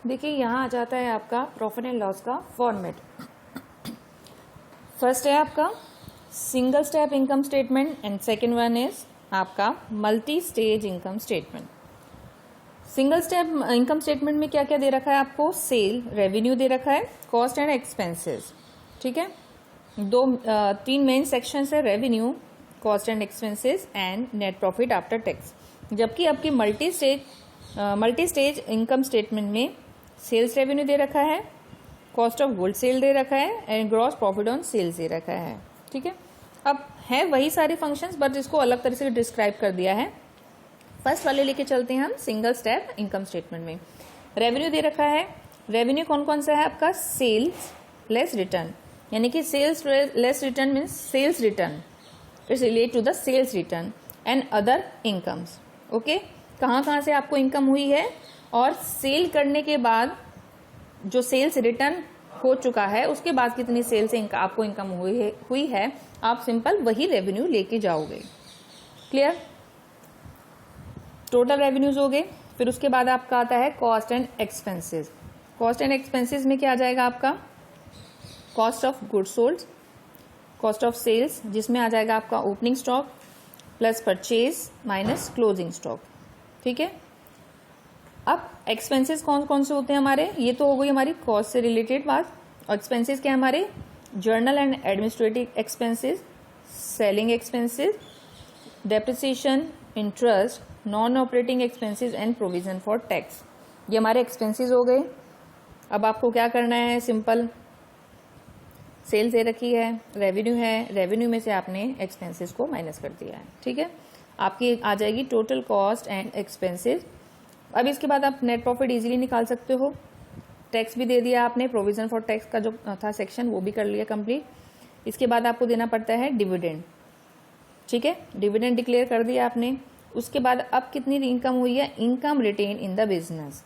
देखिए यहाँ आ जाता है आपका प्रॉफिट एंड लॉस का फॉर्मेट। फर्स्ट है आपका single step income statement and second one is आपका multi stage income statement. Single step income statement में क्या क्या दे रखा है आपको? सेल रेवेन्यू दे रखा है, कॉस्ट एंड एक्सपेंसेस। ठीक है, तीन मेन सेक्शंस है, revenue, cost and expenses and net profit after tax. जबकि आपकी मल्टी स्टेज इनकम स्टेटमेंट में सेल्स रेवेन्यू दे रखा है, कॉस्ट ऑफ गुड सेल दे रखा है and gross profit on sales दे रखा है। ठीक है, अब है वही सारे फंक्शंस बट इसको अलग तरह से डिस्क्राइब कर दिया है। फर्स्ट वाले लेके चलते हैं हम सिंगल स्टेप इनकम स्टेटमेंट में। रेवेन्यू दे रखा है, रेवेन्यू कौन कौन सा है आपका? सेल्स लेस रिटर्न, यानी कि sales less return means sales return it's relate to the sales return and other incomes. Okay, कहाँ कहाँ से आपको इनकम हुई है और सेल करने के बाद जो सेल्स रिटर्न हो चुका है उसके बाद कितनी सेल से आपको इनकम हुई है, आप सिंपल वही रेवेन्यू लेके जाओगे। क्लियर? टोटल रेवेन्यूज हो गए। फिर उसके बाद आपका आता है cost and expenses. Cost and expenses में क्या आ जाएगा आपका? Cost of goods sold, cost of sales जिसमें आ जाएगा आपका opening stock plus purchase minus closing stock. ठीक है, अब एक्सपेंसेस कौन कौन से होते हैं हमारे? ये तो हो गई हमारी कॉस्ट से रिलेटेड बात। और एक्सपेंसेस क्या है हमारे? Journal and administrative expenses, selling expenses, depreciation, interest, non operating expenses and provision for tax. ये हमारे एक्सपेंसेस हो गए। अब आपको क्या करना है? सिंपल सेल्स दे रखी है, रेवेन्यू है, रेवेन्यू में से आपने एक्सपेंसेस को माइनस कर दिया है। ठीक है, आपकी आ जाएगी टोटल कॉस्ट एंड एक्सपेंसेस। अब इसके बाद आप नेट प्रॉफिट इजीली निकाल सकते हो। टैक्स भी दे दिया आपने, प्रोविजन फॉर टैक्स का जो था सेक्शन वो भी कर लिया कंप्लीट। इसके बाद आपको देना पड़ता है डिविडेंड। ठीक है, डिविडेंड डिक्लेयर कर दिया आपने। उसके बाद अब कितनी इनकम हुई है? Income retained in the business,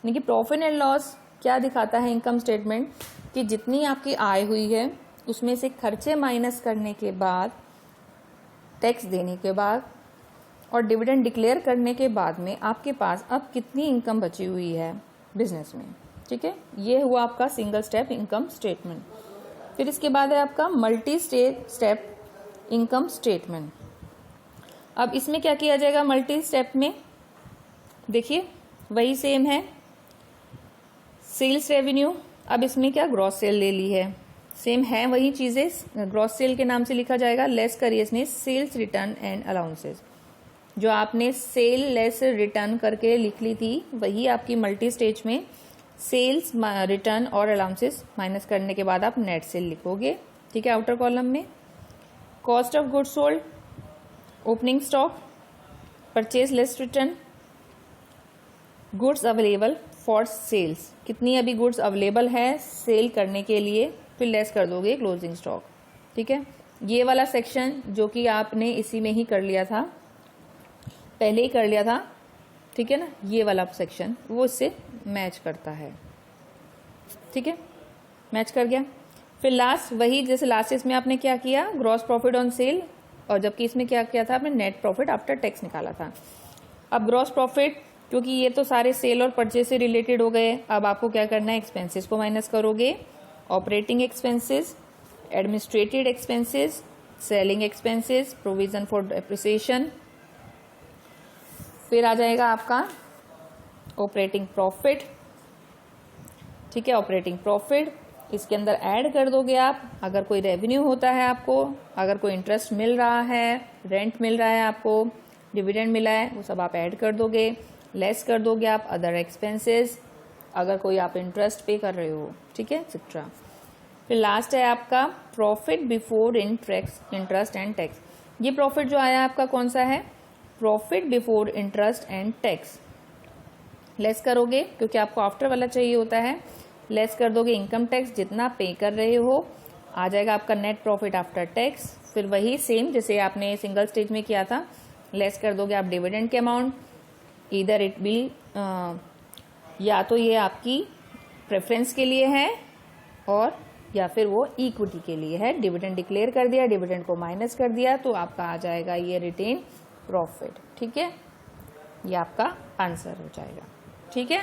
यानी कि प्रॉफिट एंड लॉस क्या दिखाता है इनकम स्टेटमेंट कि जितनी आपकी आय हुई है उसमें से खर्चे माइनस करने के बाद, टैक्स देने के बाद और डिविडेंड डिक्लेयर करने के बाद में आपके पास अब कितनी इनकम बची हुई है बिजनेस में। ठीक है, ये हुआ आपका सिंगल स्टेप इनकम स्टेटमेंट। फिर इसके बाद है आपका मल्टी स्टेप इनकम स्टेटमेंट। अब इसमें क्या किया जाएगा? मल्टी स्टेप में देखिए वही सेम है, सेल्स रेवेन्यू। अब इसमें क्या ग्रॉस सेल ले ली है, सेम है वही चीजें, ग्रॉस सेल के नाम से लिखा जाएगा। लेस करिए इसने सेल्स रिटर्न एंड अलाउंसेस, जो आपने सेल लेस रिटर्न करके लिख ली थी वही आपकी मल्टी स्टेज में सेल्स रिटर्न और अलाउंसेस माइनस करने के बाद आप नेट सेल लिखोगे। ठीक है, आउटर कॉलम में cost of goods sold, opening stock, purchase less return, goods available for sales, कितनी अभी गुड्स अवेलेबल है सेल करने के लिए, फिर लेस कर दोगे क्लोजिंग स्टॉक। ठीक है, ये वाला सेक्शन जो कि आपने इसी में ही कर लिया था, पहले ही कर लिया था। ठीक है ना, ये वाला सेक्शन वो इससे मैच करता है। ठीक है, मैच कर गया। फिर लास्ट वही, जैसे लास्ट इसमें आपने क्या किया? ग्रॉस प्रॉफिट ऑन सेल, और जबकि इसमें क्या किया था आपने? नेट प्रॉफिट आफ्टर टैक्स निकाला था। अब ग्रॉस प्रॉफिट, क्योंकि ये तो सारे सेल और परचेज से रिलेटेड हो गए, अब आपको क्या करना है? एक्सपेंसेस को माइनस करोगे, operating expenses, administrative expenses, selling expenses, provision for depreciation. फिर आ जाएगा आपका ऑपरेटिंग प्रॉफिट। ठीक है, ऑपरेटिंग प्रॉफिट इसके अंदर ऐड कर दोगे आप। अगर कोई रेवेन्यू होता है आपको, अगर कोई इंटरेस्ट मिल रहा है, रेंट मिल रहा है आपको, डिविडेंड मिला है, वो सब आप ऐड कर दोगे। लेस कर दोगे आप अदर एक्सपेंसेस, अगर कोई आप इंटरेस्ट पे कर रहे हो। ठीक है, एक्सेट्रा। फिर लास्ट है आपका profit before interest and tax. ये प्रॉफिट जो आया आपका कौन सा है? Profit before interest and tax. Less करोगे क्योंकि आपको आफ्टर वाला चाहिए होता है, लेस कर दोगे इनकम टैक्स जितना पे कर रहे हो, आ जाएगा आपका नेट प्रॉफिट आफ्टर टैक्स। फिर वही सेम जैसे आपने सिंगल स्टेज में किया था, लेस कर दोगे आप डिविडेंड के अमाउंट। इधर इट विल या तो ये आपकी प्रेफरेंस के लिए है और या फिर वो इक्विटी के लिए है। डिविडेंड डिक्लेयर कर दिया, डिविडेंड को माइनस कर दिया, तो आपका आ जाएगा ये रिटेन प्रॉफिट। ठीक है, ये आपका आंसर हो जाएगा। ठीक है।